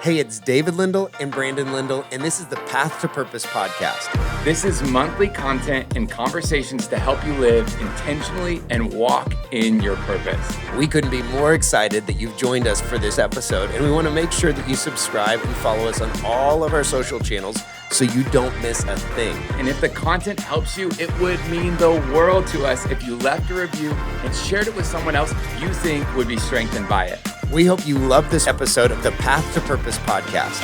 Hey, it's David Lindell and Brandon Lindell, and this is the Path to Purpose podcast. This is monthly content and conversations to help you live intentionally and walk in your purpose. We couldn't be more excited that you've joined us for this episode, and we want to make sure that you subscribe and follow us on all of our social channels so you don't miss a thing. And if the content helps you, it would mean the world to us if you left a review and shared it with someone else you think would be strengthened by it. We hope you love this episode of the Path to Purpose podcast.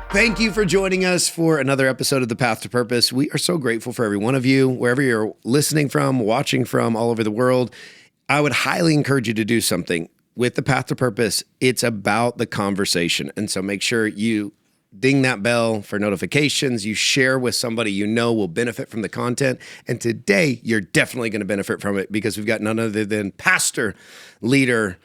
Thank you for joining us for another episode of the Path to Purpose. We are so grateful for every one of you, wherever you're listening from, watching from, all over the world. I would highly encourage you to do something with the Path to Purpose. It's about the conversation. And so make sure you ding that bell for notifications. You share with somebody you know will benefit from the content. And today, you're definitely going to benefit from it because we've got none other than pastor, leader,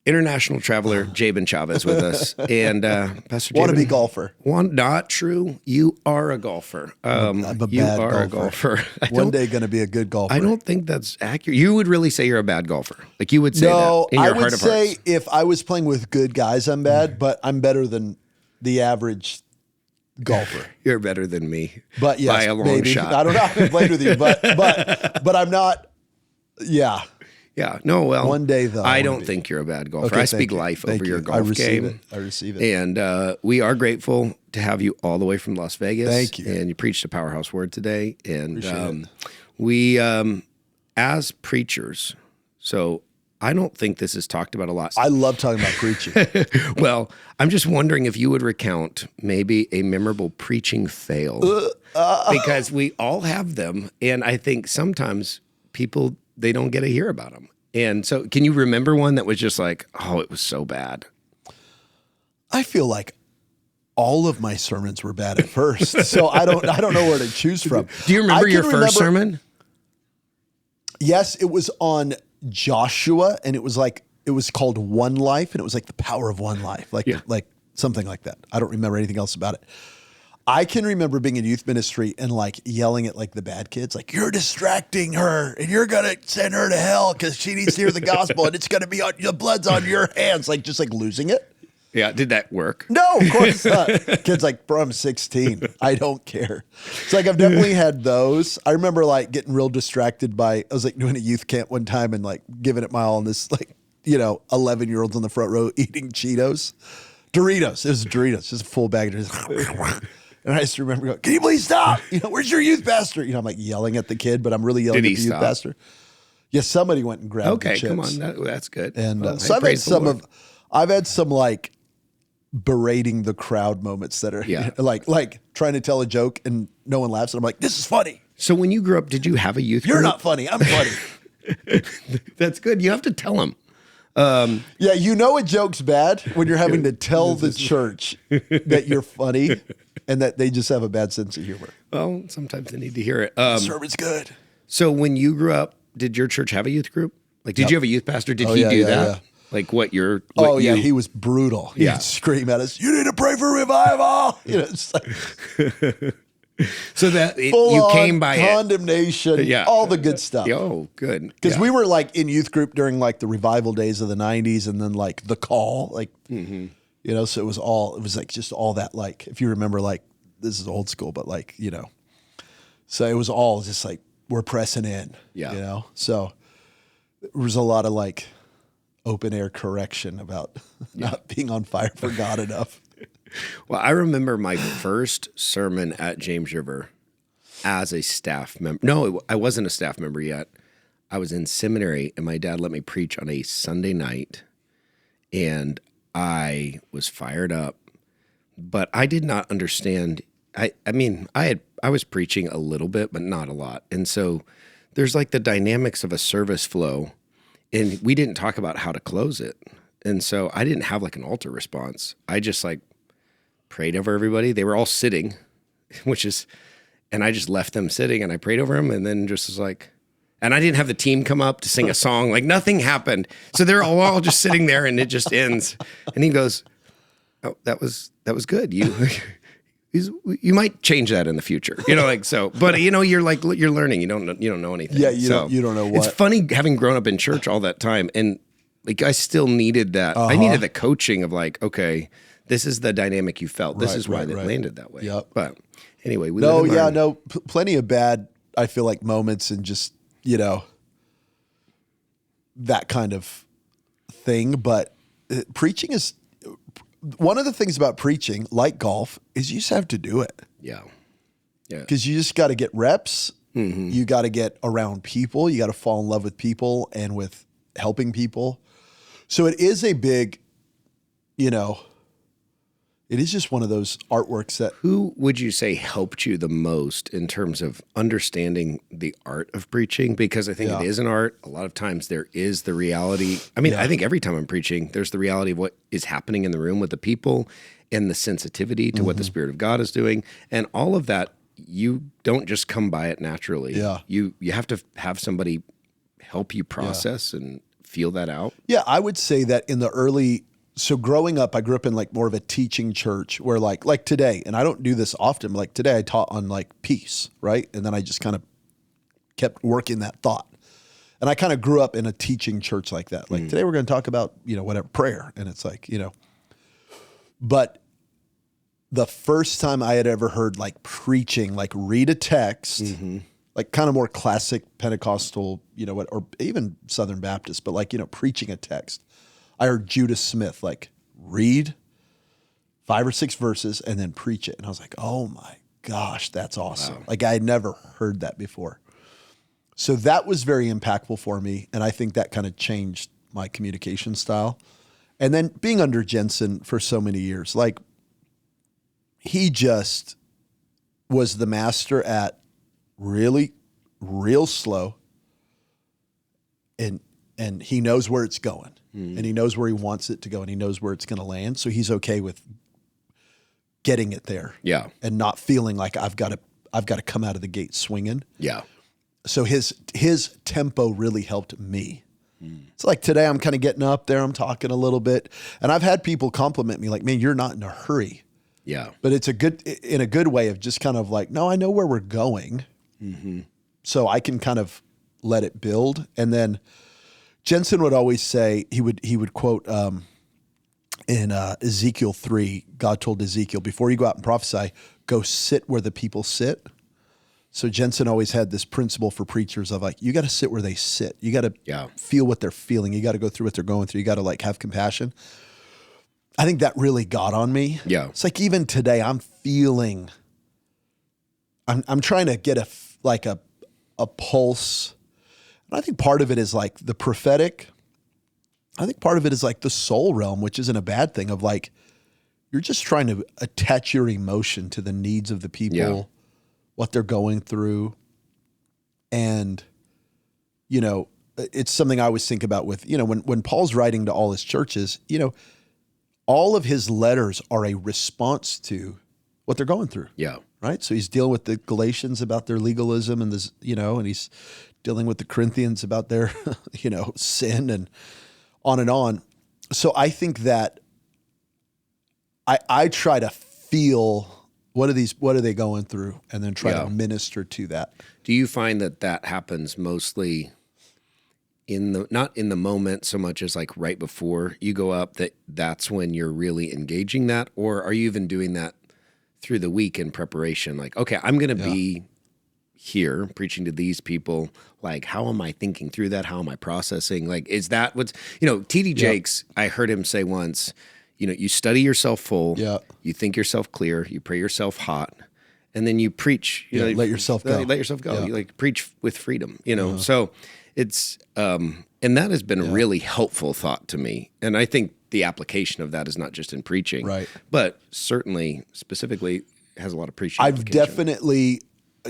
international traveler Jabin Chavez with us. And Pastor Jabin. Wannabe golfer. Not true. You are a golfer. I'm a bad golfer. One day going to be a good golfer. I don't think that's accurate. You would really say you're a bad golfer. Like you would say that in your heart of hearts. I would say if I was playing with good guys, I'm bad, but I'm better than the average golfer. You're better than me. But yes, by a long shot. I don't know how I played with you, but I'm not. Yeah. Yeah. No, well, one day though. I don't think you're a bad golfer. Okay, I speak life over your golf game. I receive it. And we are grateful to have you all the way from Las Vegas. Thank you. And you preached a powerhouse word today. And we, as preachers, so I don't think this is talked about a lot. I love talking about preaching. Well, I'm just wondering if you would recount maybe a memorable preaching fail. Because we all have them. And I think sometimes people, they don't get to hear about them. And so can you remember one that was just like, oh, it was so bad? I feel like all of my sermons were bad at first. So I don't know where to choose from. Do you remember your first sermon? Yes, it was on Joshua, and it was called One Life, and it was like the power of one life, like something like that. I don't remember anything else about it. I can remember being in youth ministry and like yelling at like the bad kids, like, you're distracting her and you're going to send her to hell because she needs to hear the gospel and it's going to be on, the blood's on your hands. Like just like losing it. Yeah. Did that work? No, of course not. Kids like, bro, I'm 16. I don't care. It's like, I've definitely had those. I remember like getting real distracted by, I was like doing a youth camp one time and like giving it my all, and this like, 11-year-olds on the front row eating Doritos. It was Doritos, just a full bag of Doritos. And I just remember going, can you please stop? Where's your youth pastor? I'm like yelling at the kid, but I'm really yelling at the youth pastor. Yeah, somebody went and grabbed the chips. Come on. That's good. And so I've had some like berating the crowd moments that are like trying to tell a joke and no one laughs. And I'm like, this is funny. So when you grew up, did you have a youth group? You're not funny. I'm funny. That's good. You have to tell them. Yeah, a joke's bad when you're having to tell the church that you're funny and that they just have a bad sense of humor. Well, sometimes they need to hear it. Sermon's good. So when you grew up, did your church have a youth group? Like, did you have a youth pastor? Did he do that? Yeah. Like he was brutal. He'd scream at us, you need to pray for revival. It's like... So that you came by condemnation, all the good stuff. Oh, good. Because we were like in youth group during like the revival days of the 90s and then like the call, like, so it was like just all that, like, if you remember, like, this is old school, but like, so it was all just like, we're pressing in, so there was a lot of like open air correction about not being on fire for God enough. Well, I remember my first sermon at James River as a staff member. No, I wasn't a staff member yet. I was in seminary, and my dad let me preach on a Sunday night, and I was fired up, but I did not understand. I was preaching a little bit, but not a lot. And so there's like the dynamics of a service flow, and we didn't talk about how to close it. And so I didn't have like an altar response. I just like prayed over everybody. They were all sitting, and I just left them sitting and I prayed over them and then just was like, and I didn't have the team come up to sing a song, like nothing happened. So they're all just sitting there and it just ends. And he goes, oh, that was good. You might change that in the future, but you're learning, you don't know anything. Yeah. You don't know what. It's funny having grown up in church all that time. And like I still needed that. I needed the coaching of like, okay, this is the dynamic you felt. This is why it landed that way. Yep. But anyway, plenty of bad, I feel like, moments and just, that kind of thing. But preaching is one of the things about preaching, like golf, is you just have to do it. Yeah. Because you just got to get reps. Mm-hmm. You got to get around people. You got to fall in love with people and with helping people. So it is a big, it is just one of those artworks that. Who would you say helped you the most in terms of understanding the art of preaching? Because I think it is an art. A lot of times there is the reality. I mean, I think every time I'm preaching, there's the reality of what is happening in the room with the people and the sensitivity to what the Spirit of God is doing. And all of that, you don't just come by it naturally. Yeah. You have to have somebody help you process and feel that out. Yeah, I would say that in the early. So growing up, I grew up in like more of a teaching church where like today, and I don't do this often, but like today I taught on like peace, right? And then I just kind of kept working that thought. And I kind of grew up in a teaching church like that. Like today we're going to talk about, whatever, prayer. And it's like, but the first time I had ever heard like preaching, like read a text, like kind of more classic Pentecostal, or even Southern Baptist, but like, preaching a text. I heard Judah Smith like read 5 or 6 verses and then preach it. And I was like, oh my gosh, that's awesome. Wow. Like I had never heard that before. So that was very impactful for me. And I think that kind of changed my communication style. And then being under Jensen for so many years, like he just was the master at really, real slow. And he knows where it's going. And he knows where he wants it to go, and he knows where it's going to land. So he's okay with getting it there, and not feeling like I've got to come out of the gate swinging. Yeah. So his tempo really helped me. It's like today I'm kind of getting up there, I'm talking a little bit, and I've had people compliment me like, "Man, you're not in a hurry." Yeah. But it's in a good way of just kind of like, "No, I know where we're going," so I can kind of let it build, and then. Jensen would always say, he would quote in Ezekiel 3, God told Ezekiel, before you go out and prophesy, go sit where the people sit. So Jensen always had this principle for preachers of like, you got to sit where they sit. You got to feel what they're feeling. You got to go through what they're going through. You got to like have compassion. I think that really got on me. Yeah. It's like even today I'm trying to get a pulse. I think part of it is like the prophetic. I think part of it is like the soul realm, which isn't a bad thing of like, you're just trying to attach your emotion to the needs of the people, what they're going through. And, it's something I always think about with, when Paul's writing to all his churches, all of his letters are a response to what they're going through. Yeah. Right. So he's dealing with the Galatians about their legalism and this, and he's dealing with the Corinthians about their, sin and on and on. So I think that I try to feel what are they going through and then try to minister to that. Do you find that happens mostly not in the moment so much as like right before you go up, that's when you're really engaging that? Or are you even doing that through the week in preparation? Like, okay, I'm going to be here preaching to these people. Like, how am I thinking through that? How am I processing? Like, is that what's, T.D. Jakes, I heard him say once, you study yourself full, you think yourself clear, you pray yourself hot, and then you preach, let yourself go. Let yourself go. You like preach with freedom, So it's, and that has been a really helpful thought to me. And I think the application of that is not just in preaching, right? But certainly specifically has a lot of preaching. I've definitely,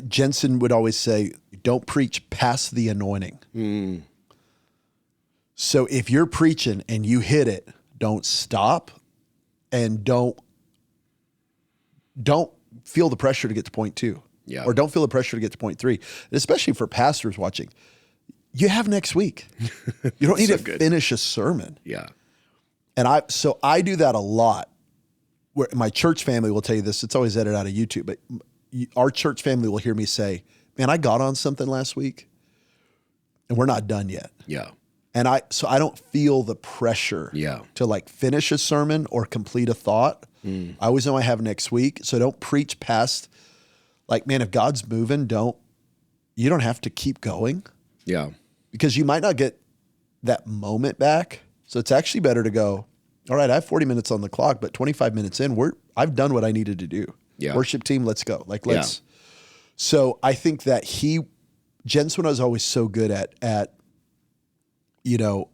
Jensen would always say, don't preach past the anointing. So if you're preaching and you hit it, don't stop and don't feel the pressure to get to point 2. Yeah. Or don't feel the pressure to get to point 3. And especially for pastors watching, you have next week. You don't need to finish a sermon. Yeah. And I do that a lot. Where my church family will tell you this, it's always edited out of YouTube, but our church family will hear me say, man, I got on something last week and we're not done yet. Yeah. So I don't feel the pressure to like finish a sermon or complete a thought. I always know I have next week. So don't preach past, like, man, if God's moving, you don't have to keep going. Yeah. Because you might not get that moment back. So it's actually better to go, all right, I have 40 minutes on the clock, but 25 minutes in, I've done what I needed to do. Yeah. Worship team, let's go. So I think that Jensen was always so good at, you don't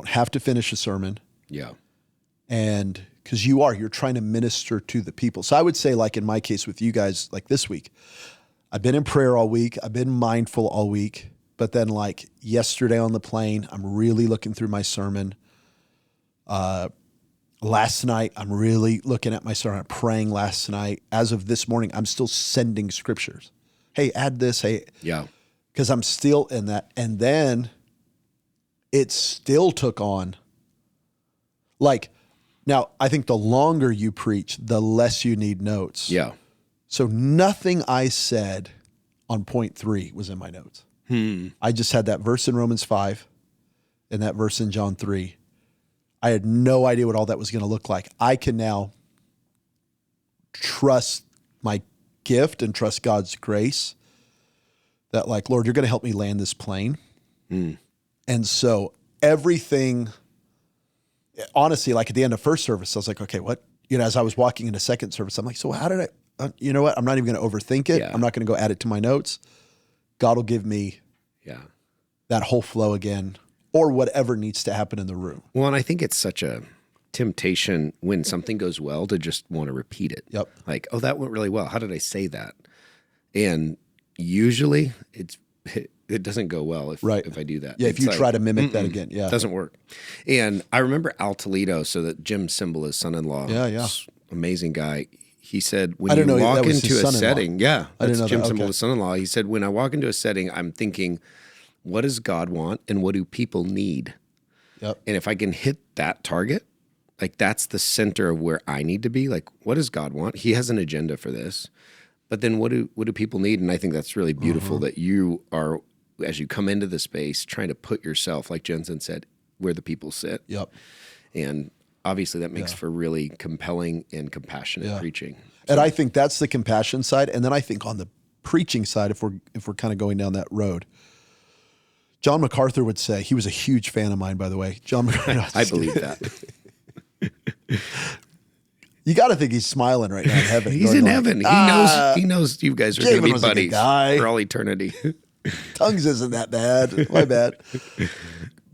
have to finish a sermon. Yeah. And because you're trying to minister to the people. So I would say, like in my case with you guys, like this week, I've been in prayer all week. I've been mindful all week. But then like yesterday on the plane, I'm really looking through my sermon. Last night, I'm really looking at my sermon, I'm praying last night. As of this morning, I'm still sending scriptures. Hey, add this. Hey. Yeah. Because I'm still in that. And then it still took on. Like, now, I think the longer you preach, the less you need notes. Yeah. So nothing I said on point 3 was in my notes. I just had that verse in Romans 5 and that verse in John 3. I had no idea what all that was going to look like. I can now trust my gift and trust God's grace that, like, Lord, you're going to help me land this plane. And so everything, honestly, like at the end of first service, I was like, okay, what? As I was walking into second service, I'm like, so how did you know what? I'm not even going to overthink it. Yeah. I'm not going to go add it to my notes. God will give me that whole flow again, or whatever needs to happen in the room. Well, and I think it's such a temptation when something goes well to just want to repeat it. Yep. Like, oh, that went really well. How did I say that? And usually it doesn't go well if I do that. Yeah, if you try to mimic that again. Yeah. It doesn't work. And I remember Al Toledo, so that Jim Cymbal, his son-in-law, amazing guy. He said, when you walk into a setting, that's Jim Cymbal, his son-in-law. He said, when I walk into a setting, I'm thinking, what does God want and what do people need? Yep. And if I can hit that target, like that's the center of where I need to be. Like, what does God want? He has an agenda for this. But then what do people need? And I think that's really beautiful that you are, as you come into the space, trying to put yourself, like Jensen said, where the people sit. Yep. And obviously that makes for really compelling and compassionate preaching. So, and I think that's the compassion side. And then I think on the preaching side, if we're kind of going down that road, John MacArthur would say, he was a huge fan of mine, by the way. John MacArthur. I believe that. You got to think he's smiling right now in heaven. He's in heaven. He knows you guys are going to be buddies for all eternity. Tongues isn't that bad. My bad.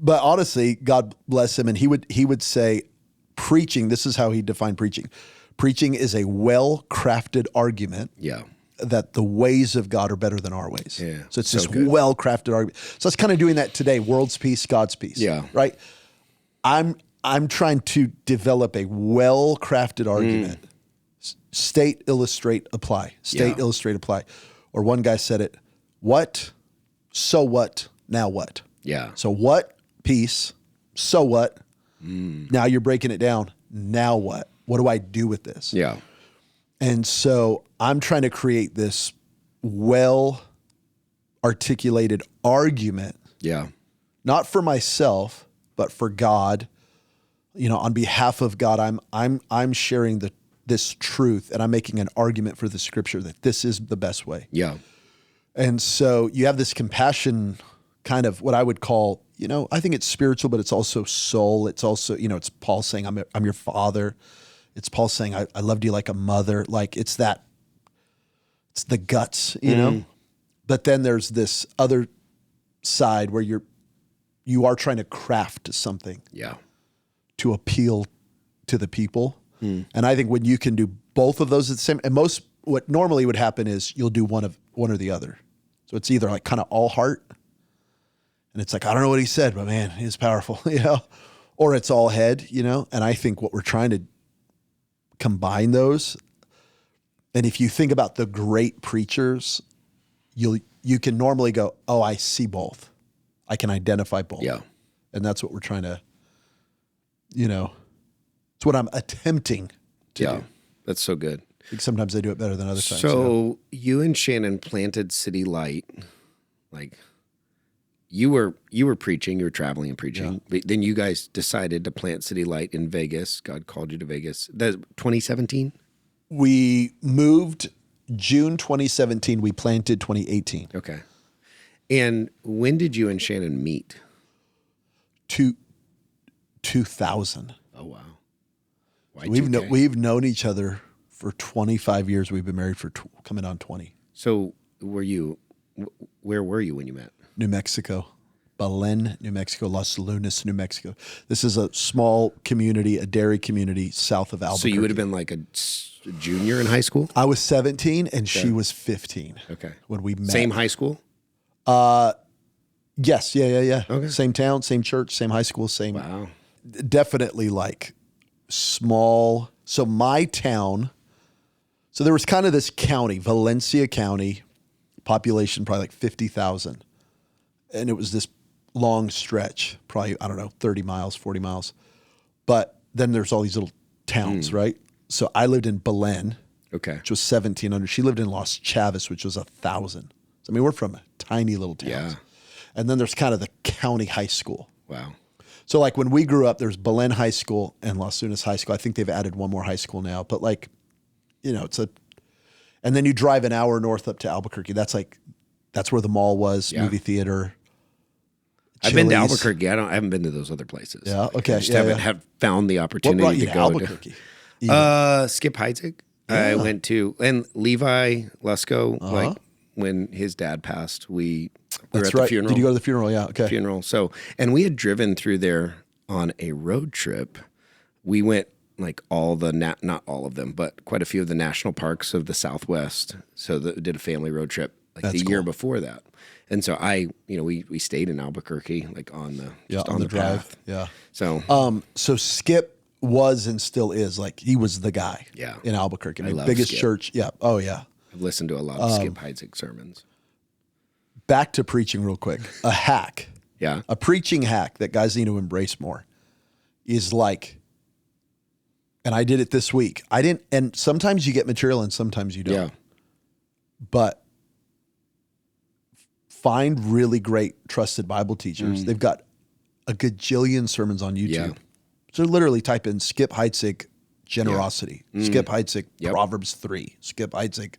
But honestly, God bless him. And he would say, preaching, this is how he defined preaching. Preaching is a well-crafted argument that the ways of God are better than our ways. Yeah, so it's this well-crafted argument. So it's kind of doing that today, world's peace, God's peace. Yeah. Right? I'm trying to develop a well-crafted argument. State, illustrate, apply. State, illustrate, apply. Or one guy said it, what, so what, now what? Yeah. So what, peace, so what? Now you're breaking it down. Now what? What do I do with this? Yeah. And so I'm trying to create this well-articulated argument. Yeah. Not for myself, but for God. On behalf of God, I'm sharing this truth, and I'm making an argument for the scripture that this is the best way. Yeah. And so you have this compassion, kind of what I would call, I think it's spiritual, but it's also soul. It's also, it's Paul saying, I'm your father. It's Paul saying, I loved you like a mother. Like it's the guts, But then there's this other side where you are trying to craft something. Yeah. To appeal to the people. And I think when you can do both of those at the same, and what normally would happen is you'll do one or the other. So it's either like kind of all heart, and it's like, I don't know what he said, but man, he's powerful, or it's all head, and I think what we're trying to combine those. And if you think about the great preachers, you can normally go, oh, I see both. I can identify both. Yeah. And that's what we're trying to, it's what I'm attempting to do. That's so good. I think sometimes I do it better than other times. So you and Shannon planted City Light. Like you were preaching, you were traveling and preaching. But then you guys decided to plant City Light in Vegas. God called you to Vegas. That 2017? We moved June 2017. We planted 2018. Okay. And when did you and Shannon meet? 2000. Oh, wow. We've known each other for 25 years. We've been married for coming on 20. So where were you when you met? New Mexico, Belen, New Mexico, Los Lunas, New Mexico. This is a small community, a dairy community south of Albuquerque. So you would have been like a junior in high school? I was 17 and she was 15. Okay. When we met. Same high school? Yes. Yeah. Okay. Same town, same church, same high school, same. Wow. Definitely like small. So my town, so there was kind of this county, Valencia County, population probably like 50,000. And it was this long stretch, probably, 30 miles, 40 miles. But then there's all these little towns, right? So I lived in Belen, Okay. which was 1,700. She lived in Los Chavez, which was 1,000. So, we're from tiny little towns. Yeah. And then there's kind of the county high school. Wow. So like when we grew up, there's Belen High School and Las Lunas High School. I think they've added one more high school now, but like, and then you drive an hour north up to Albuquerque. That's where the mall was, movie theater. I've been to Chili's. Albuquerque. I haven't been to those other places. Yeah, okay. I just Yeah, haven't found the What opportunity brought you to to go Albuquerque? Skip Heitzig. I went to, and Levi Lesko, like when his dad passed, we were That's at the right. funeral. Did you go to the funeral? Yeah. Okay. Funeral. So, and we had driven through there on a road trip. We went like all the, not all of them, but quite a few of the national parks of the Southwest. So did a family road trip like That's the year cool. before that. And so we stayed in Albuquerque, like on the drive. path. Yeah. So, So Skip was and still is like, he was the guy in Albuquerque. I love biggest Skip. church. Yeah. Oh yeah. I've listened to a lot of Skip Heitzig sermons. Back to preaching real quick. A hack. Yeah. A preaching hack that guys need to embrace more is like, and I did it this week. And sometimes you get material and sometimes you don't. Yeah. But find really great trusted Bible teachers. They've got a gajillion sermons on YouTube. Yeah. So literally type in Skip Heitzig generosity, Skip Heitzig Proverbs 3, Skip Heitzig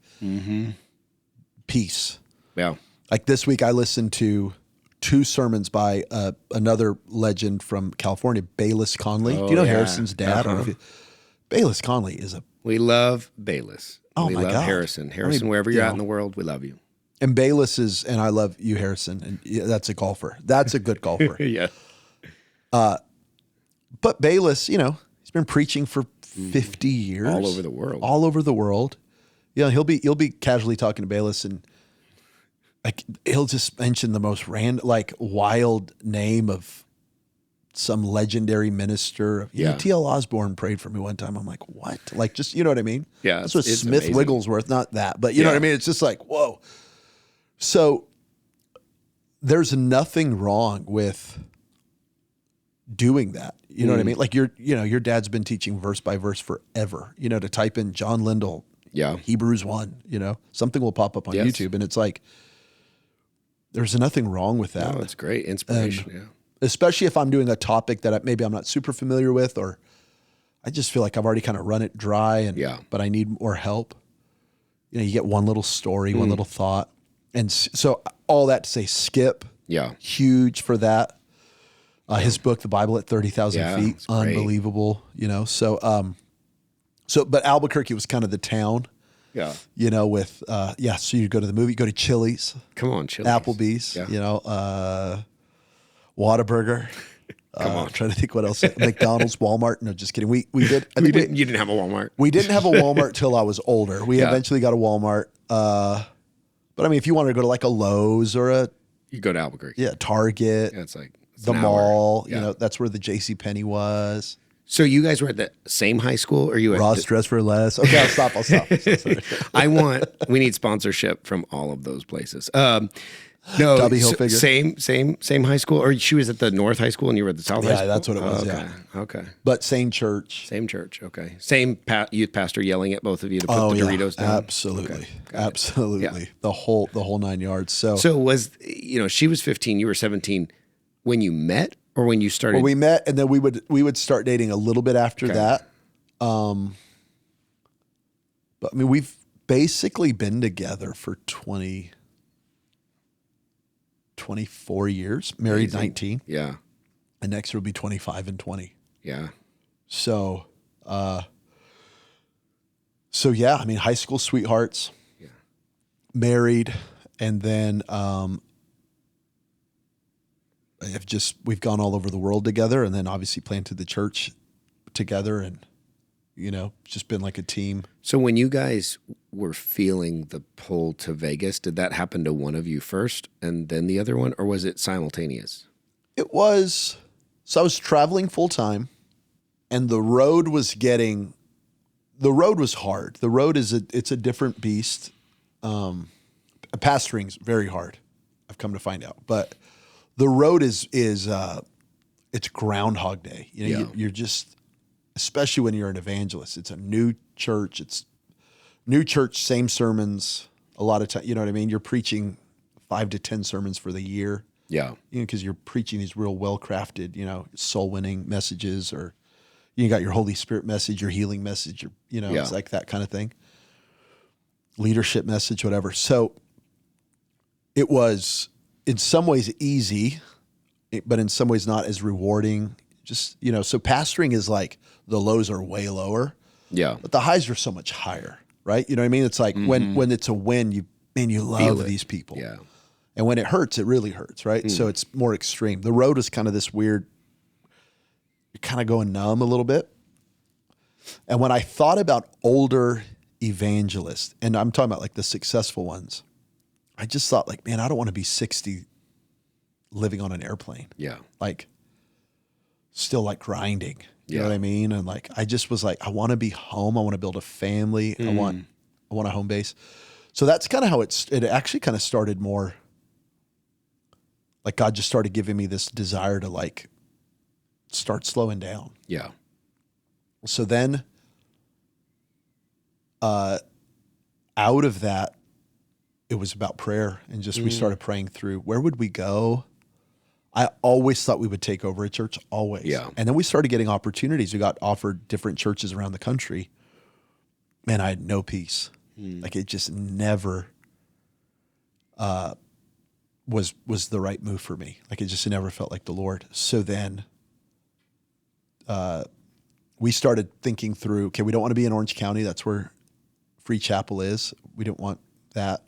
peace. Yeah. Like this week, I listened to 2 sermons by another legend from California, Bayless Conley. Do you know Harrison's dad? I don't know if Bayless Conley is We love Bayless. Oh, we my love God. Harrison. Harrison, wherever you're you at know. in the world, we love you. and Bayless is, and I love you, Harrison, and that's a golfer. That's a good golfer. Yeah. But Bayless, he's been preaching for 50 years. All over the world. All over the world. You'll be casually talking to Bayless and like he'll just mention the most wild name of some legendary minister. Yeah. T.L. Osborne prayed for me one time. I'm like, what? Like, just, you know what I mean? Yeah, This was it's Smith amazing. Wigglesworth, not that, but you know what I mean? It's just like, whoa. So there's nothing wrong with doing that. You know what I mean? Like your dad's been teaching verse by verse forever, to type in John Lindell, Yeah. Hebrews 1, something will pop up on Yes. YouTube and it's like, there's nothing wrong with that. Oh, it's great. Inspiration. Yeah. Especially if I'm doing a topic that maybe I'm not super familiar with, or I just feel like I've already kind of run it dry but I need more help. You get one little story, one little thought. And so all that to say, Skip, Yeah. huge for that. His book, The Bible at 30,000 Yeah, Feet, it's great. unbelievable, but Albuquerque was kind of the town, Yeah. with, so you go to the movie, go to Chili's, Come on, Chili's. Applebee's, Yeah. Whataburger. Come on. I'm trying to think what else. McDonald's, Walmart. No, just kidding. We did. I You think didn't have a Walmart. we didn't have a Walmart till I was older. We Yeah. eventually got a Walmart. But I mean, if you wanted to go to like a Lowe's or a You go to Albuquerque. Target, Yeah, it's like it's the an hour. mall, Yeah. that's where the J.C. Penney was. So you guys were at the same high school, or you at Ross Dress for Less. Okay, I'll stop. we need sponsorship from all of those places. No, Tubby Hilfiger. same high school, or she was at the North High School and you were at the South High Yeah, School? that's what it was, Okay. yeah. Okay. But same church. Same church. Okay. Same youth pastor yelling at both of you to put the Doritos down. Absolutely. Okay. Absolutely. Yeah. The whole 9 yards. So was, she was 15, you were 17 when you met or when you started? well, we met, and then we would start dating a little bit after that. But I mean, we've basically been together for 24 years, married 19. Yeah. And next year will be 25 and 20. Yeah. So, yeah, I mean, high school sweethearts, married, and then we've gone all over the world together, and then obviously planted the church together, and just been like a team. So when you guys were feeling the pull to Vegas, did that happen to one of you first and then the other one, or was it simultaneous? It was. So I was traveling full time, and the road was hard. The road it's a different beast. Pastoring's very hard, I've come to find out. But the road is it's Groundhog Day. You're just, especially when you're an evangelist. It's a new church. Same sermons. A lot of time, you know what I mean? You're preaching 5 to 10 sermons for the year. Yeah. Because you're preaching these real well-crafted, soul-winning messages, or you got your Holy Spirit message, your healing message, it's like that kind of thing. Leadership message, whatever. So it was in some ways easy, but in some ways not as rewarding. Just, so pastoring is like the lows are way lower. Yeah. But the highs are so much higher, right? You know what I mean? It's like when it's a win, you love these people. Yeah. And when it hurts, it really hurts, right? So it's more extreme. The road is kind of this weird, you're kind of going numb a little bit. And when I thought about older evangelists, and I'm talking about like the successful ones, I just thought like, man, I don't want to be 60 living on an airplane. Yeah. Like still like grinding. You know Yeah. what I mean? And like, I just was like, I want to be home. I want to build a family. I want a home base. So that's kind of how it actually kind of started more. Like God just started giving me this desire to like start slowing down. Yeah. So then out of that, it was about prayer, and just we started praying through where would we go. I always thought we would take over a church, always. Yeah. And then we started getting opportunities. We got offered different churches around the country. Man, I had no peace. Like it just never was the right move for me. Like it just never felt like the Lord. So then we started thinking through, okay, we don't want to be in Orange County. That's where Free Chapel is. We didn't want that.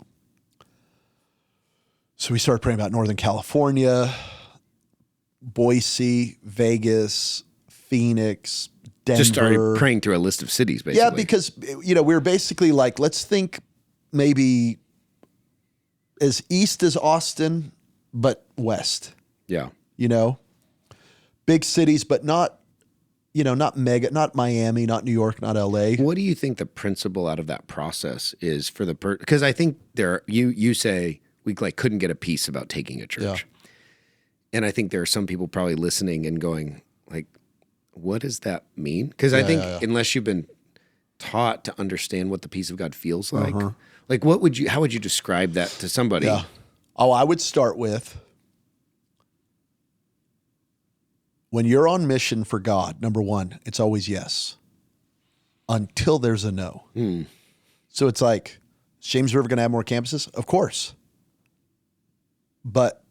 So we started praying about Northern California, Boise, Vegas, Phoenix, Denver. Just started praying through a list of cities, basically. Yeah, because, we were basically like, let's think maybe as east as Austin, but west. Yeah. Big cities, but not, not mega, not Miami, not New York, not LA. What do you think the principle out of that process is for the because I think you say we like couldn't get a peace about taking a church. Yeah. And I think there are some people probably listening and going like, what does that mean? Because I think unless you've been taught to understand what the peace of God feels like, like how would you describe that to somebody? Yeah. Oh, I would start with when you're on mission for God, number one, it's always yes until there's a no. So it's like, is James River going to have more campuses? Of course. But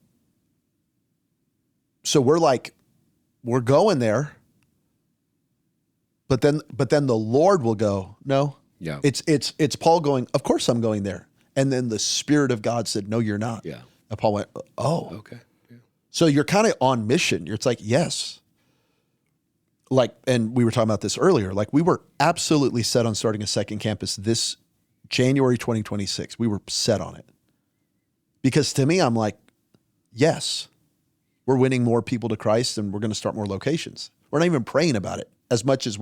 so we're going there, but then the Lord will go, no. Yeah. It's Paul going, of course I'm going there. And then the Spirit of God said, no, you're not. Yeah. And Paul went, oh. Okay. Yeah. So you're kind of on mission. It's like, yes. Like, and we were talking about this earlier, like we were absolutely set on starting a second campus this January 2026. We were set on it. Because to me, I'm like, yes, we're winning more people to Christ and we're going to start more locations. We're not even praying about it as much as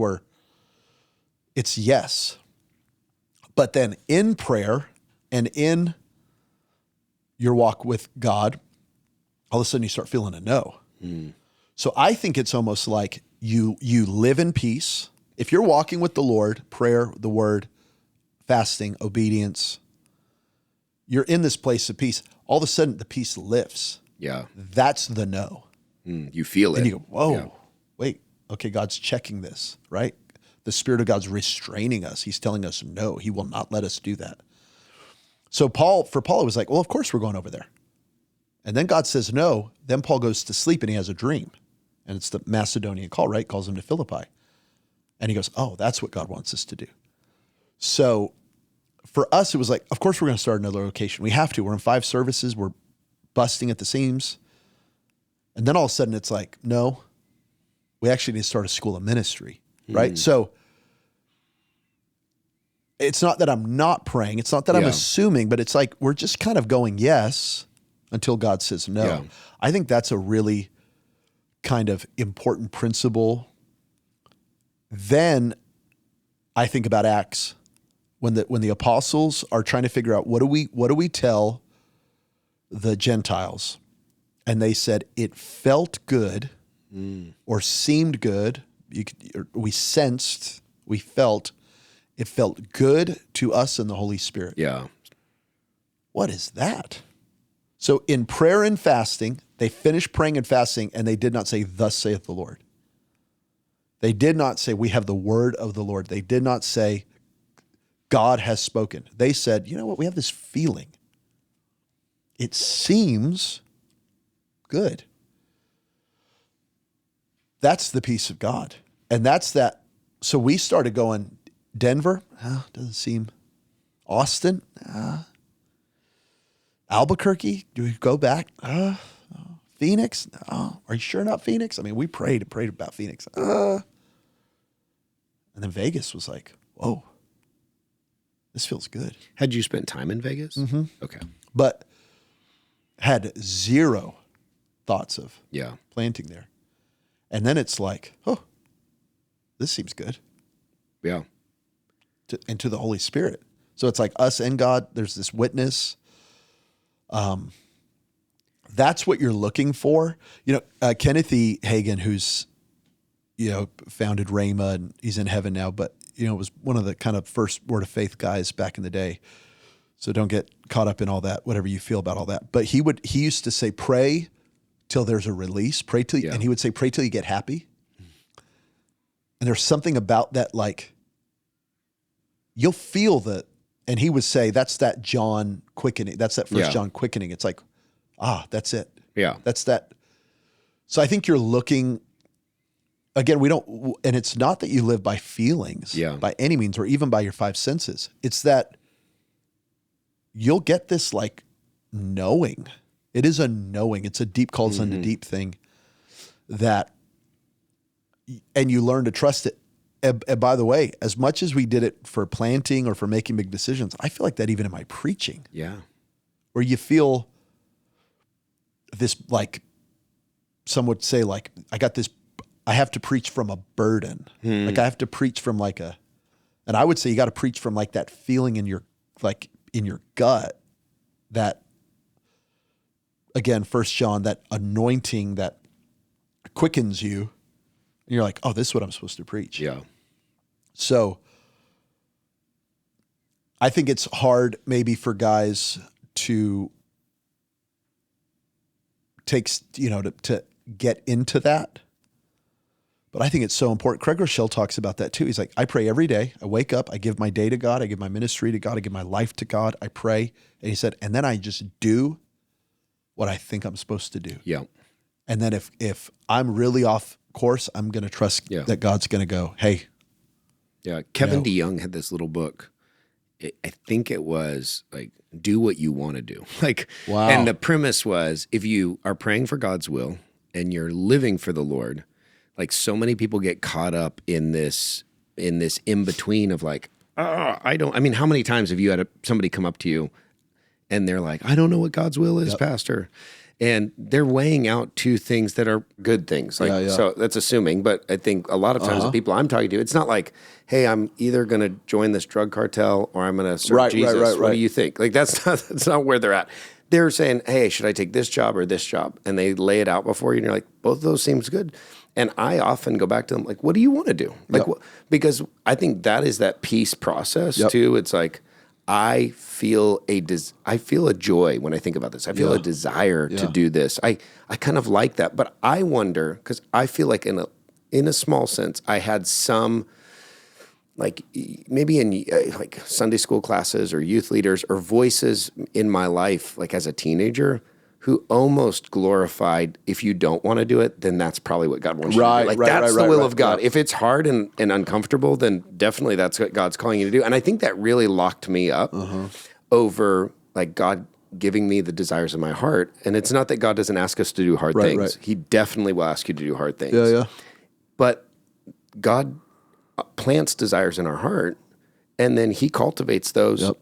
it's yes. But then in prayer and in your walk with God, all of a sudden you start feeling a no. So I think it's almost like you live in peace. If you're walking with the Lord, prayer, the word, fasting, obedience, you're in this place of peace. All of a sudden the peace lifts. Yeah. That's the no. You feel it. And you go, whoa, Yeah. wait, okay, God's checking this, right? The Spirit of God's restraining us. He's telling us no, he will not let us do that. So for Paul, it was like, well, of course we're going over there. And then God says no. Then Paul goes to sleep and he has a dream. And it's the Macedonian call, right? Calls him to Philippi. And he goes, oh, that's what God wants us to do. So for us, it was like, of course we're going to start another location. We have to. We're in 5 services. We're busting at the seams. And then all of a sudden it's like, no, we actually need to start a school of ministry, right? So it's not that I'm not praying. It's not that I'm assuming, but it's like we're just kind of going yes until God says no. Yeah. I think that's a really kind of important principle. Then I think about Acts when the apostles are trying to figure out what do we tell the Gentiles, and they said it felt good or seemed good. We sensed, we felt. It felt good to us in the Holy Spirit. Yeah. What is that? So in prayer and fasting, they finished praying and fasting, and they did not say, thus saith the Lord. They did not say, we have the word of the Lord. They did not say, God has spoken. They said, you know what? We have this feeling. It seems good. That's the peace of God. And that's that. So we started going, Denver, doesn't seem. Austin, Albuquerque, do we go back? Phoenix, no. Are you sure not Phoenix? I mean, we prayed about Phoenix. And then Vegas was like, whoa, this feels good. Had you spent time in Vegas? Mm-hmm. Okay. But had zero thoughts of planting there. And then it's like, oh, this seems good. Yeah. And to the Holy Spirit. So it's like us and God, there's this witness. That's what you're looking for. You know, Kenneth E. Hagin, who's, founded Rhema, and he's in heaven now, but, was one of the kind of first Word of Faith guys back in the day. So don't get caught up in all that, whatever you feel about all that. But he used to say, pray till there's a release, and he would say, pray till you get happy. And there's something about that, like, you'll feel that, and he would say, that's that John quickening. That's that first John quickening. It's like, that's it. Yeah. That's that. So I think you're looking, again, and it's not that you live by feelings by any means, or even by your 5 senses. It's that you'll get this like knowing. It is a knowing. It's a deep calls unto deep thing and you learn to trust it. And by the way, as much as we did it for planting or for making big decisions, I feel like that even in my preaching. Yeah. Where you feel this, like, some would say, like, I have to preach from a burden. Like, I have to preach from and I would say you got to preach from like that feeling in your gut, that, again, 1 John, that anointing that quickens you. And you're like, oh, this is what I'm supposed to preach. Yeah. So I think it's hard maybe for guys to to get into that. But I think it's so important. Craig Rochelle talks about that too. He's like, I pray every day. I wake up, I give my day to God, I give my ministry to God, I give my life to God, I pray. And he said, and then I just do what I think I'm supposed to do. Yeah. And then if I'm really off course, I'm going to trust that God's going to go, hey. Yeah. Kevin DeYoung had this little book. I think it was like, do what you want to do. Like, wow. And the premise was, if you are praying for God's will and you're living for the Lord, like, so many people get caught up in this in between of like, how many times have you had somebody come up to you and they're like, I don't know what God's will is, Pastor. And they're weighing out 2 things that are good things. Like, so that's assuming, but I think a lot of times the people I'm talking to, it's not like, hey, I'm either going to join this drug cartel or I'm going to serve Jesus. What do you think? Like, that's not where they're at. they're saying, hey, should I take this job or this job? And they lay it out before you, and you're like, both of those seems good. And I often go back to them like, what do you want to do? Like, because I think that is that peace process too. It's like, I feel a joy when I think about this. I feel a desire to do this. I kind of like that, but I wonder, because I feel like in a small sense, I had some, like maybe in like Sunday school classes or youth leaders or voices in my life, like as a teenager, who almost glorified, if you don't want to do it, then that's probably what God wants you to do. Like that's the will of God. If it's hard and uncomfortable, then definitely that's what God's calling you to do. And I think that really locked me up over like God giving me the desires of my heart. And it's not that God doesn't ask us to do hard things. Right. He definitely will ask you to do hard things. Yeah. But God plants desires in our heart, and then he cultivates those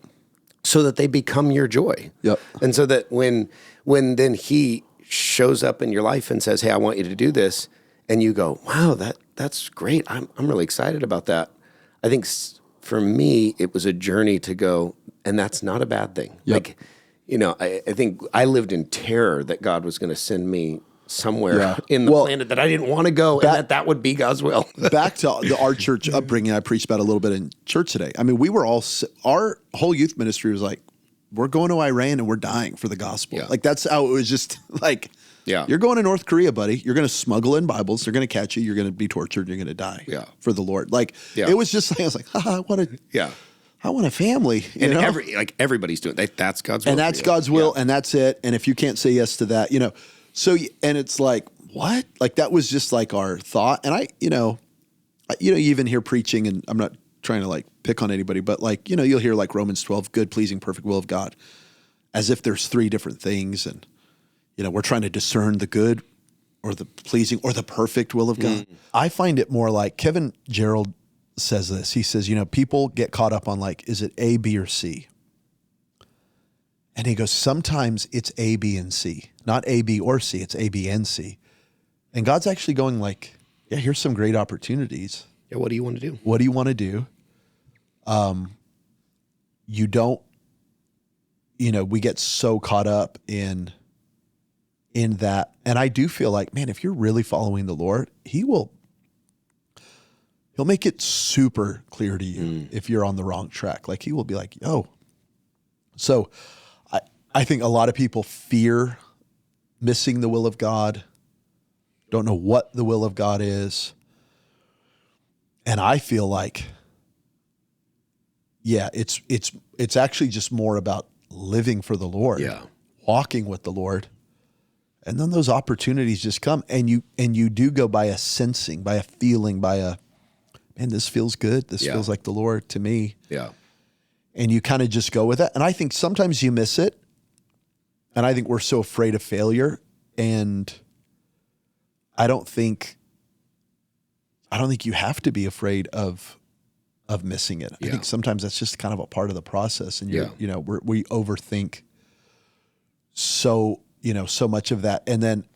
so that they become your joy. And so that when then he shows up in your life and says, hey, I want you to do this, and you go, wow, that's great. I'm really excited about that. I think for me, it was a journey to go, and that's not a bad thing. Like, I think I lived in terror that God was going to send me somewhere in the planet that I didn't want to go, and that would be God's will. Back to our church upbringing, I preached about a little bit in church today. I mean, our whole youth ministry was like, we're going to Iran and we're dying for the gospel. Like that's how it was, just like, you're going to North Korea, buddy. You're going to smuggle in Bibles. They're going to catch you. You're going to be tortured. You're going to die for the Lord. Like it was just like, I was like, I want a family. And everybody's doing that. That's God's will. And that's God's will. And that's it. And if you can't say yes to that, so, and it's like, what? Like that was just like our thought. And you even hear preaching, and I'm not trying to like pick on anybody, but like, you'll hear like Romans 12, good, pleasing, perfect will of God, as if there's three different things. And, we're trying to discern the good or the pleasing or the perfect will of God. I find it more like Kevin Gerald says this. He says, people get caught up on like, is it A, B, or C? And he goes, sometimes it's A, B, and C. Not A, B, or C. It's A, B, and C. And God's actually going like, yeah, here's some great opportunities. Yeah, what do you want to do? What do you want to do? You don't, we get so caught up in that. And I do feel like, man, if you're really following the Lord, he'll make it super clear to you if you're on the wrong track. Like he will be like, yo. So I think a lot of people fear missing the will of God, don't know what the will of God is. And I feel like, it's actually just more about living for the Lord, walking with the Lord. And then those opportunities just come, and you do go by a sensing, by a feeling, man, this feels good. This feels like the Lord to me. Yeah. And you kind of just go with it. And I think sometimes you miss it. And I think we're so afraid of failure. And I don't think you have to be afraid of missing it. I think sometimes that's just kind of a part of the process. And we overthink so much of that. And then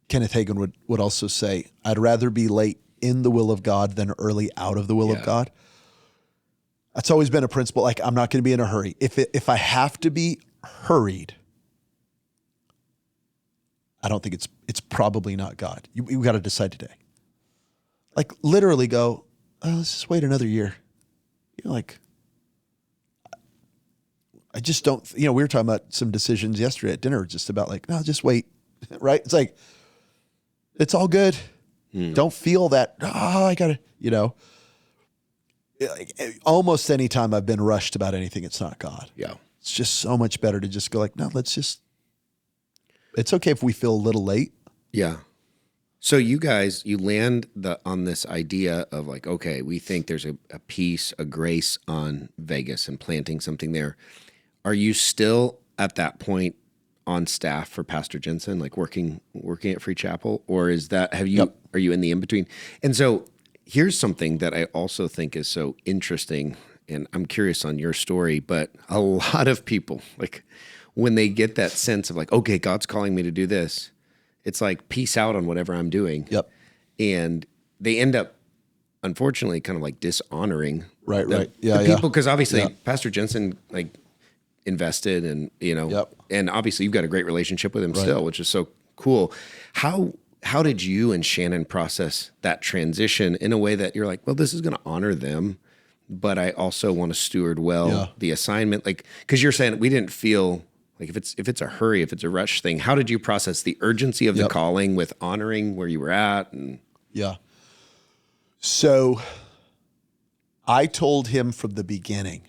Kenneth Hagin would also say, I'd rather be late in the will of God than early out of the will of God. That's always been a principle. Like, I'm not going to be in a hurry. If I have to be hurried, I don't think it's probably not God. You got to decide today. Like literally go, let's just wait another year. Like, I just don't, we were talking about some decisions yesterday at dinner, just about like, no, just wait. Right. It's like, it's all good. Don't feel that, I gotta, almost any time I've been rushed about anything, it's not God. Yeah. It's just so much better to just go like, no, it's okay if we feel a little late. Yeah. So you guys, you land on this idea of like, okay, we think there's a peace, a grace on Vegas and planting something there. Are you still at that point on staff for Pastor Jensen, like working at Free Chapel, or is that, are you in the in-between? And so here's something that I also think is so interesting, and I'm curious on your story, but a lot of people, like when they get that sense of like, okay, God's calling me to do this, it's like peace out on whatever I'm doing. Yep. And they end up, unfortunately, kind of like dishonoring the people. Because obviously Pastor Jensen, like, invested and, Yep. and obviously you've got a great relationship with him still, which is so cool. How did you and Shannon process that transition in a way that you're like, well, this is going to honor them, but I also want to steward the assignment? Like, because you're saying we didn't feel like if it's a hurry, if it's a rush thing, how did you process the urgency of the calling with honoring where you were at? And So I told him from the beginning,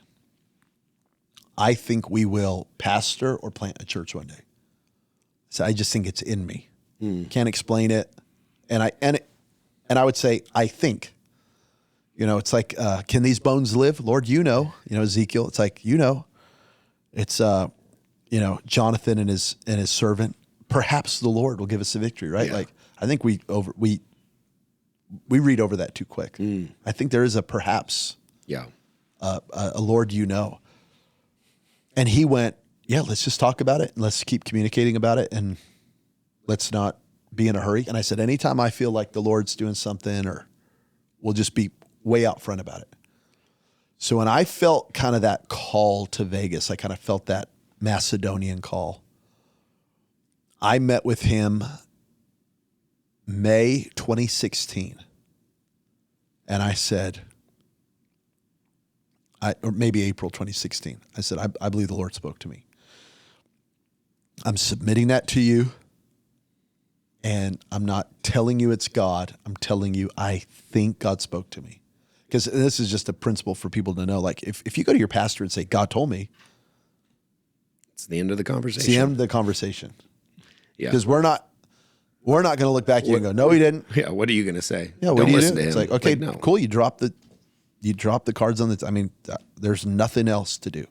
I think we will pastor or plant a church one day. So I just think it's in me. Can't explain it. And I would say, I think, it's like, can these bones live? Lord, Ezekiel, it's like, it's, Jonathan and his servant, perhaps the Lord will give us a victory, right? Yeah. Like, I think we read over that too quick. I think there is a perhaps, a Lord, and he went, let's just talk about it and let's keep communicating about it and let's not be in a hurry. And I said, anytime I feel like the Lord's doing something, or we'll just be way out front about it. So when I felt kind of that call to Vegas, I kind of felt that Macedonian call. I met with him May 2016. And I said, or maybe April 2016. I said, I believe the Lord spoke to me. I'm submitting that to you. And I'm not telling you it's God. I'm telling you, I think God spoke to me. Because this is just a principle for people to know. Like, if you go to your pastor and say, God told me, it's the end of the conversation. it's the end of the conversation. Yeah. Because we're not going to look back at you and go, no, he didn't. Yeah. What are you going to say? Yeah, what Don't do you listen do? to him. It's like, okay, no. cool. You drop the cards on there's nothing else to do.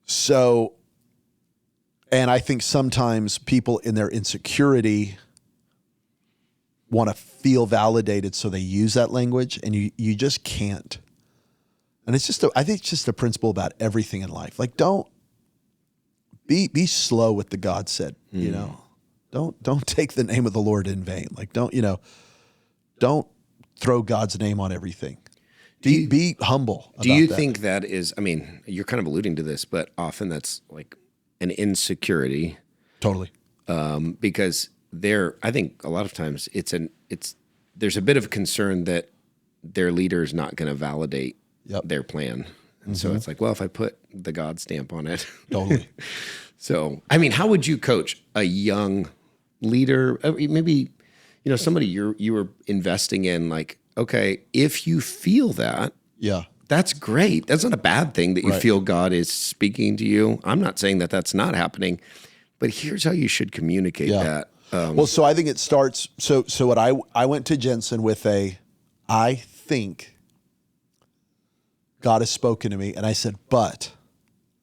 So, and I think sometimes people in their insecurity want to feel validated, so they use that language, and you just can't. And it's just I think it's just a principle about everything in life. Like, don't be slow with the God said, Don't take the name of the Lord in vain. Like, don't throw God's name on everything. Be humble about Do you that. think that is, you're kind of alluding to this, but often that's like an insecurity. Totally. Because I think a lot of times there's a bit of concern that their leader is not going to validate their plan. And so it's like, well, if I put the God stamp on it. Totally. So, how would you coach a young leader? Maybe, somebody you were investing in, like, okay, if you feel that, that's great. That's not a bad thing that you feel God is speaking to you. I'm not saying that that's not happening, but here's how you should communicate that. So I think it starts. So what I went to Jensen with I think God has spoken to me, and I said, but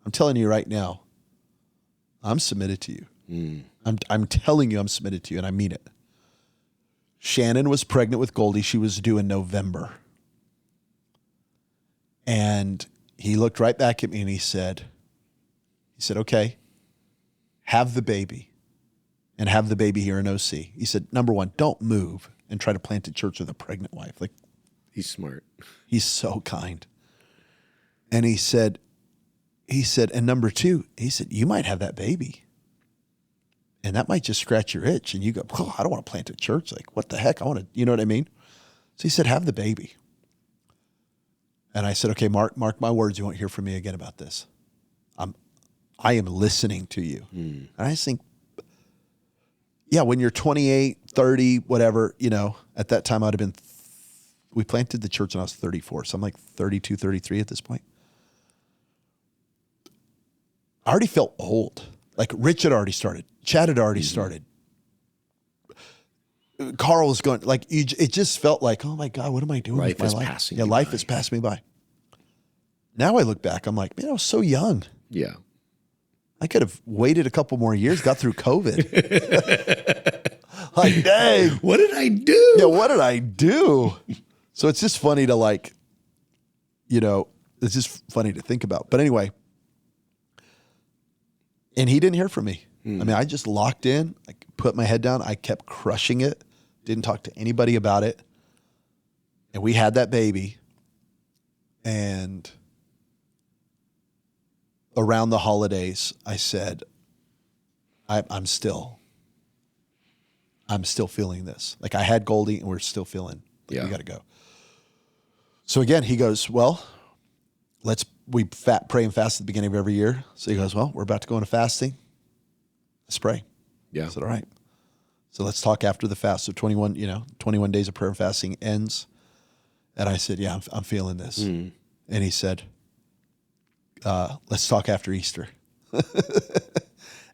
I'm telling you right now, I'm submitted to you. I'm telling you, I'm submitted to you, and I mean it. Shannon was pregnant with Goldie. She was due in November. And he looked right back at me and he said, okay, have the baby and have the baby here in OC. He said, number one, don't move and try to plant a church with a pregnant wife. Like, he's smart. He's so kind. And he said, and number two, he said, you might have that baby. And that might just scratch your itch. And you go, oh, I don't want to plant a church. Like, what the heck? I want to, you know what I mean? So he said, have the baby. And I said, okay, mark my words. You won't hear from me again about this. I am listening to you. And I just think, when you're 28, 30, whatever, at that time I'd have been, we planted the church when I was 34. So I'm like 32, 33 at this point. I already felt old. Like, Rich had already started. Chad had already started. Carl was going, like, it just felt like, oh my God, what am I doing with my life? Passing yeah, life has passed me by. Now I look back, I'm like, man, I was so young. Yeah. I could have waited a couple more years, got through COVID. Like, dang. What did I do? Yeah, what did I do? So it's just funny to it's just funny to think about. But anyway, and he didn't hear from me. I just locked in. I put my head down. I kept crushing it. Didn't talk to anybody about it. And we had that baby. And around the holidays, I said, I'm still feeling this. Like I had Goldie and we're still feeling like we got to go. So again, he goes, well, we pray and fast at the beginning of every year. So he goes, well, we're about to go into fasting. Let's pray. Yeah. I said, all right. So let's talk after the fast. So 21 days of prayer and fasting ends. And I said, yeah, I'm feeling this. And he said, let's talk after Easter.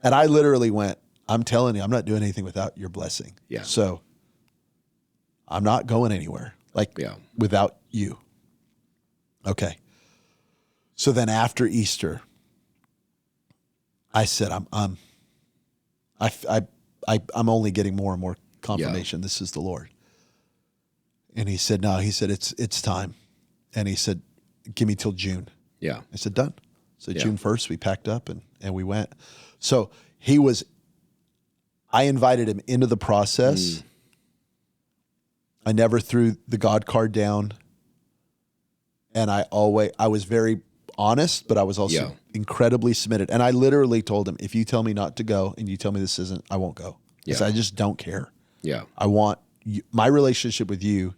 And I literally went, I'm telling you, I'm not doing anything without your blessing. Yeah. So I'm not going anywhere without you. Okay. So then after Easter, I said, I'm only getting more and more confirmation. This is the Lord. And he said, no, he said, it's time. And he said, give me till June. Yeah. I said, done. So June 1st, we packed up and we went. So I invited him into the process. I never threw the God card down. And I was very honest, but I was also incredibly submitted. And I literally told him, if you tell me not to go and you tell me this isn't, I won't go. Because I just don't care. Yeah. I want my relationship with you.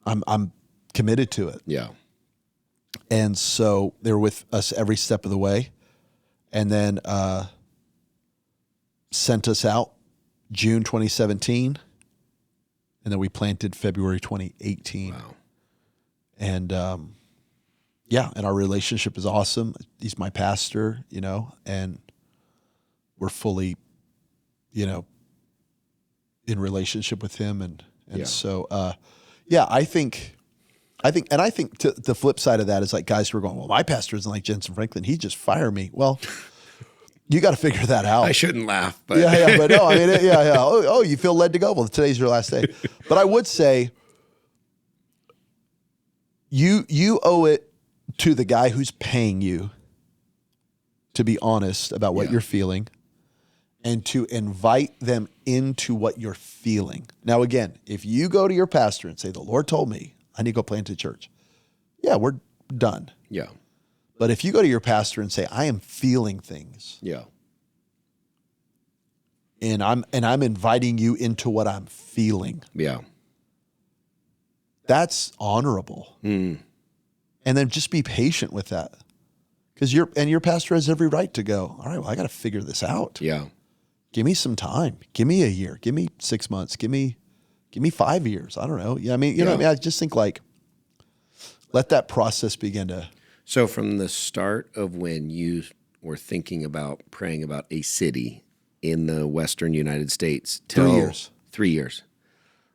I'm committed to it. Yeah. And so they were with us every step of the way. And then sent us out June 2017. And then we planted February 2018. Wow. And and our relationship is awesome. He's my pastor, and we're fully, in relationship with him. And so, I think the flip side of that is like guys who are going, well, my pastor isn't like Jensen Franklin. He just fired me. Well, you got to figure that out. I shouldn't laugh, but but no, I mean, Oh, you feel led to go. Well, today's your last day. But I would say you owe it to the guy who's paying you to be honest about what you're feeling and to invite them into what you're feeling. Now, again, if you go to your pastor and say, the Lord told me I need to go plant a church. Yeah, we're done. Yeah. But if you go to your pastor and say, I am feeling things. Yeah. And I'm inviting you into what I'm feeling. Yeah. That's honorable. And then just be patient with that. Because your pastor has every right to go, all right, well, I got to figure this out. Yeah. Give me some time. Give me a year. Give me 6 months. Give me 5 years. I don't know. Yeah, I mean, you know what I mean? I just think like, let that process begin to. So from the start of when you were thinking about praying about a city in the Western United States till 3 years. 3 years.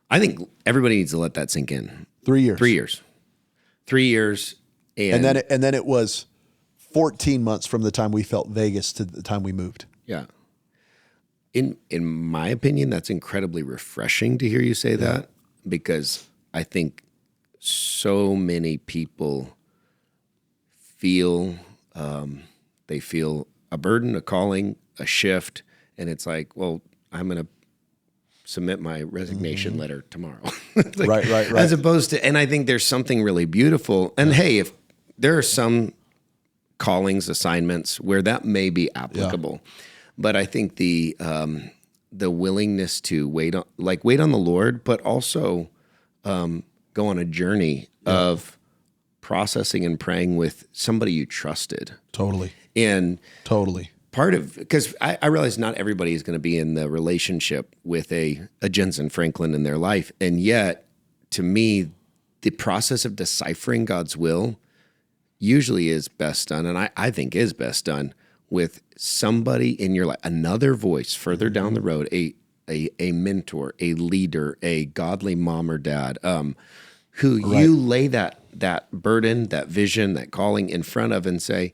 I think everybody needs to let that sink in. 3 years. 3 years. 3 years. And then it was 14 months from the time we felt Vegas to the time we moved. Yeah. In my opinion, that's incredibly refreshing to hear you say that, because I think so many people feel they feel a burden, a calling, a shift, and it's like, well, I'm going to submit my resignation letter tomorrow. Like, Right. As opposed to, and I think there's something really beautiful. And hey, if there are some callings, assignments where that may be applicable, but I think the willingness to wait on the Lord, but also go on a journey of processing and praying with somebody you trusted. Totally. And Totally. part of, because I realize not everybody is going to be in the relationship with a Jensen Franklin in their life. And yet, to me, the process of deciphering God's will usually is best done, and I think is best done with somebody in your life, another voice further down the road, a mentor, a leader, a godly mom or dad, who you lay that burden, that vision, that calling in front of and say,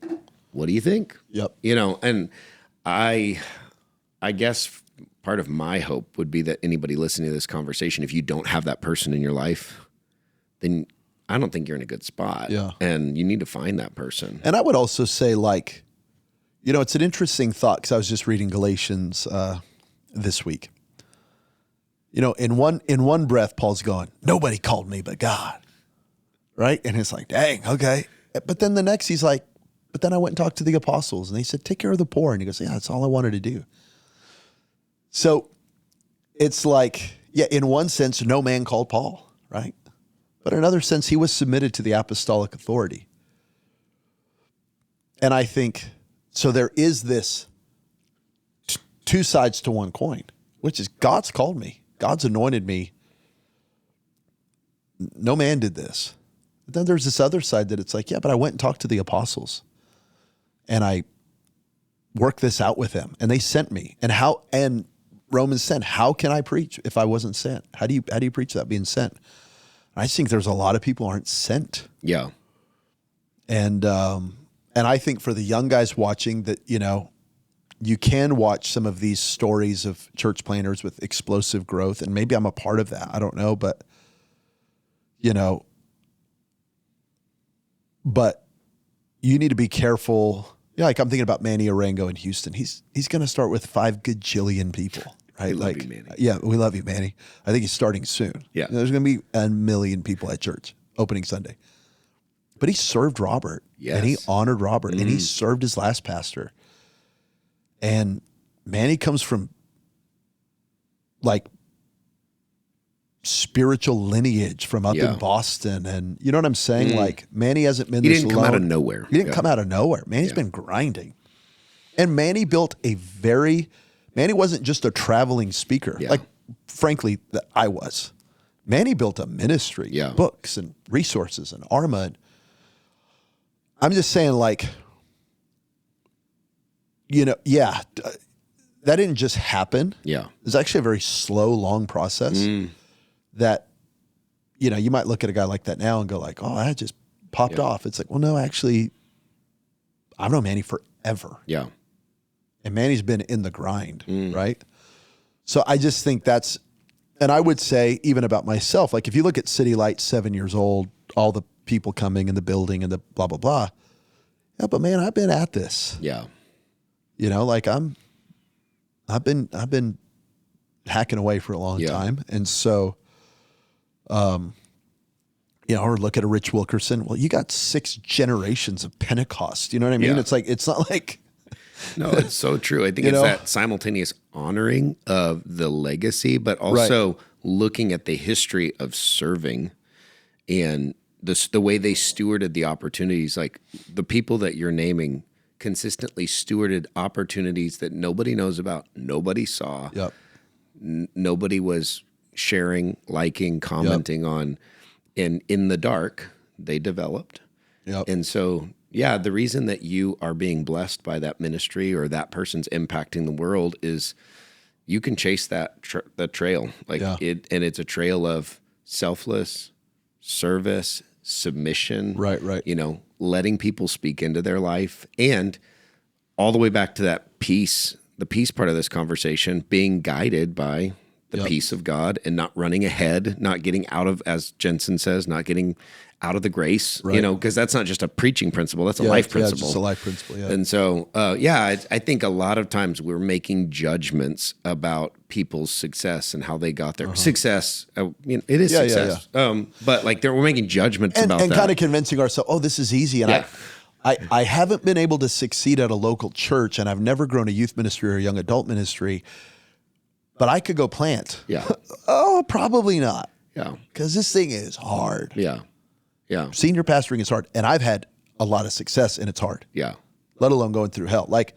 what do you think? Yep. And I guess part of my hope would be that anybody listening to this conversation, if you don't have that person in your life, then I don't think you're in a good spot. Yeah. And you need to find that person. And I would also say, like, it's an interesting thought, because I was just reading Galatians this week. In one breath, Paul's going, nobody called me but God. Right? And it's like, dang, okay. But then the next, he's like, But then I went and talked to the apostles, and they said, take care of the poor. And he goes, yeah, that's all I wanted to do. So it's like, yeah, in one sense, no man called Paul, right? But in another sense, he was submitted to the apostolic authority. And I think, so there is this two sides to one coin, which is God's called me. God's anointed me. No man did this. But then there's this other side that it's like, yeah, but I went and talked to the apostles and I worked this out with them and they sent me. And Romans said, how can I preach if I wasn't sent? How do you preach that being sent? And I just think there's a lot of people aren't sent. Yeah. And I think for the young guys watching that, you know, you can watch some of these stories of church planters with explosive growth. And maybe I'm a part of that. I don't know, but you know, but you need to be careful. Yeah, like I'm thinking about Manny Arango in Houston. He's going to start with 5 gajillion people, right? We love you, Manny. Yeah, we love you, Manny. I think he's starting soon. Yeah. There's going to be 1 million people at church opening Sunday. But he served Robert. Yes. And he honored Robert. And he served his last pastor. And Manny comes from like spiritual lineage from up in Boston. And you know what I'm saying? Like Manny hasn't been this alone. He didn't come out of nowhere. He didn't come out of nowhere. Manny's been grinding. And Manny built Manny wasn't just a traveling speaker. Yeah. Like, frankly, I was. Manny built a ministry, books and resources and Arma. I'm just saying, like, you know, that didn't just happen. Yeah. It's actually a very slow, long process that, you know, you might look at a guy like that now and go like, oh, that just popped off. It's like, well, no, actually, I've known Manny forever. Yeah. And Manny's been in the grind, right? So I just think that's, and I would say even about myself, like if you look at City Lights, 7 years old, all the people coming in the building and the blah, blah, blah. Yeah, but man, I've been at this. Yeah. You know, like I've been hacking away for a long time. And so, you know, or look at a Rich Wilkerson. Well, you got 6 generations of Pentecost. You know what I mean? Yeah. It's like, it's not like. No, it's so true. I think it's that simultaneous honoring of the legacy, but also looking at the history of serving and the way they stewarded the opportunities. Like the people that you're naming consistently stewarded opportunities that nobody knows about, nobody saw, nobody was sharing, liking, commenting on, and in the dark, they developed. And so, yeah, the reason that you are being blessed by that ministry or that person's impacting the world is you can chase that trail. Like and it's a trail of selfless service, submission, right. You know, letting people speak into their life, and all the way back to that peace, the peace part of this conversation, being guided by the peace of God and not running ahead, not getting out of, as Jensen says, not getting out of the grace, you know, because that's not just a preaching principle, that's a life principle. Yeah, it's just a life principle, And so, I think a lot of times we're making judgments about people's success and how they got there. Success, you know, it is success. But like we're making judgments about that. And kind of convincing ourselves, oh, this is easy. And I haven't been able to succeed at a local church, and I've never grown a youth ministry or a young adult ministry, but I could go plant. Yeah. Oh, probably not. Yeah. Because this thing is hard. Yeah. Yeah. Senior pastoring is hard. And I've had a lot of success, and it's hard. Yeah. Let alone going through hell. Like,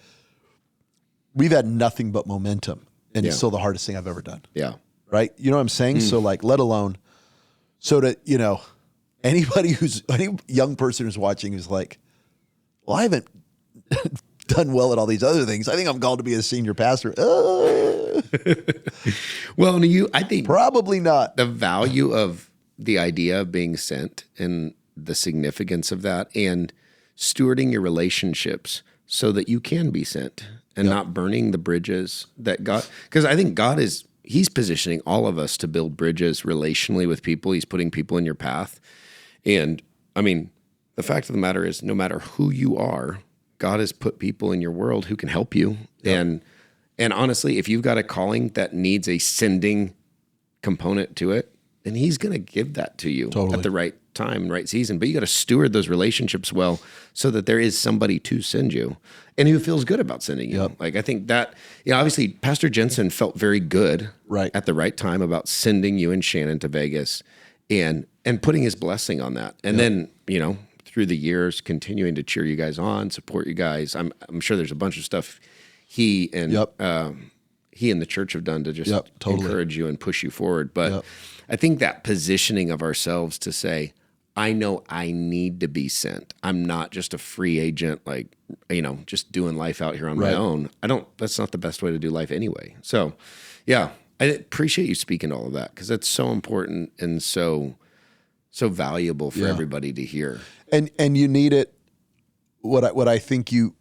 we've had nothing but momentum, and it's still the hardest thing I've ever done. Yeah. Right? You know what I'm saying? So, like, let alone, so that, you know, any young person who's watching who's like, well, I haven't done well at all these other things. I think I'm called to be a senior pastor. Well, I think probably not. The value of the idea of being sent and the significance of that, and stewarding your relationships so that you can be sent and not burning the bridges that God, because I think God he's positioning all of us to build bridges relationally with people. He's putting people in your path. And I mean, the fact of the matter is, no matter who you are, God has put people in your world who can help you. And honestly, if you've got a calling that needs a sending component to it, and he's going to give that to you Totally. at the right time, right season. But you got to steward those relationships well so that there is somebody to send you and who feels good about sending you. Yep. Like, I think that, obviously Pastor Jensen felt very good Right. at the right time about sending you and Shannon to Vegas and putting his blessing on that. And then, through the years, continuing to cheer you guys on, support you guys. I'm sure there's a bunch of stuff he and the church have done to just Totally. encourage you and push you forward. But Yep. I think that positioning of ourselves to say, I know I need to be sent. I'm not just a free agent, like, just doing life out here on my own. That's not the best way to do life anyway. So, yeah, I appreciate you speaking to all of that because that's so important and so valuable for everybody to hear. And you need it. What I think you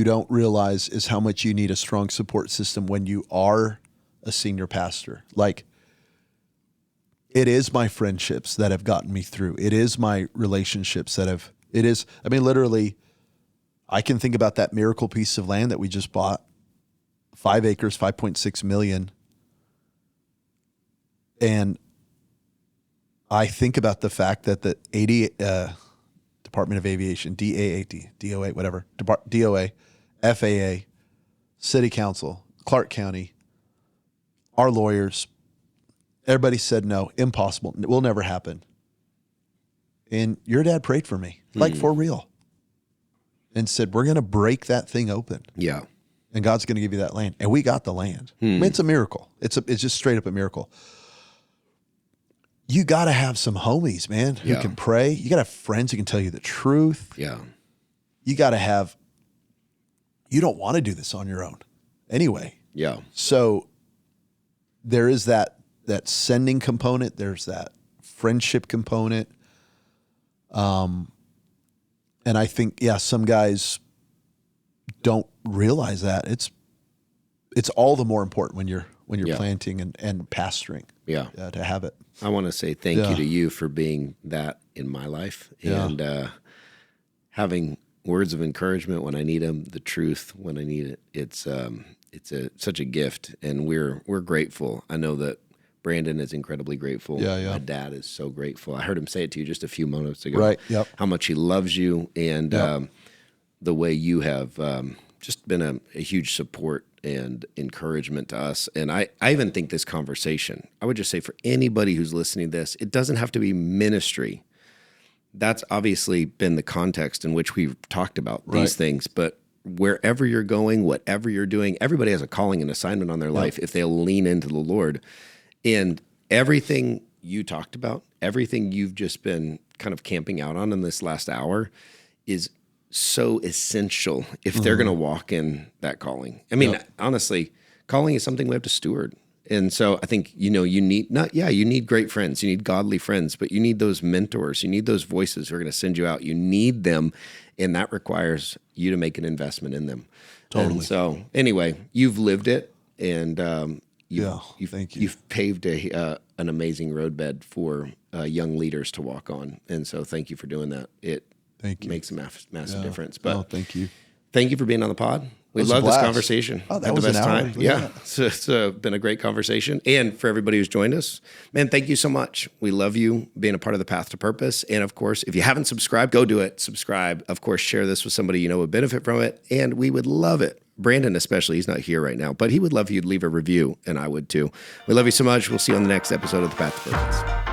don't realize is how much you need a strong support system when you are a senior pastor. Like, it is my friendships that have gotten me through. It is my relationships literally, I can think about that miracle piece of land that we just bought, 5 acres, 5.6 million. And I think about the fact that the Department of Aviation, DAAT, DOA, whatever, DOA, FAA, City Council, Clark County, our lawyers, everybody said no, impossible, it will never happen. And your dad prayed for me, like for real, and said, we're going to break that thing open. Yeah. And God's going to give you that land. And we got the land. I mean, it's a miracle. It's just straight up a miracle. You got to have some homies, man, who can pray. You got to have friends who can tell you the truth. Yeah. You got to you don't want to do this on your own anyway. Yeah. So there is that sending component. There's that friendship component. And I think, some guys don't realize that. It's all the more important when you're planting and pastoring. Yeah. To have it. I want to say thank you to you for being that in my life and having words of encouragement when I need them, the truth when I need it. It's such a gift, and we're grateful. I know that Brandon is incredibly grateful. Yeah. My dad is so grateful. I heard him say it to you just a few moments ago. Right. Yep. How much he loves you and the way you have just been a huge support and encouragement to us. And I even think this conversation, I would just say for anybody who's listening to this, it doesn't have to be ministry. That's obviously been the context in which we've talked about these things. But wherever you're going, whatever you're doing, everybody has a calling and assignment on their life if they'll lean into the Lord. And everything you talked about, everything you've just been kind of camping out on in this last hour is so essential if they're going to walk in that calling. I mean, honestly, calling is something we have to steward. And so I think, you need great friends, you need godly friends, but you need those mentors, you need those voices who are going to send you out. You need them, and that requires you to make an investment in them. Totally. And so anyway, you've lived it, and thank you. You've paved an amazing roadbed for young leaders to walk on. And so thank you for doing that. Thank you. Makes a massive difference. But thank you. Thank you for being on the pod. We was a love this blast. conversation. Oh, that Had was the best an hour. time. Look at Yeah. that. So it's been a great conversation. And for everybody who's joined us, man, thank you so much. We love you being a part of the Path to Purpose. And of course, if you haven't subscribed, go do it. Subscribe. Of course, share this with somebody you know would benefit from it. And we would love it. Brandon especially, he's not here right now, but he would love you to leave a review, and I would too. We love you so much. We'll see you on the next episode of the Path to Purpose.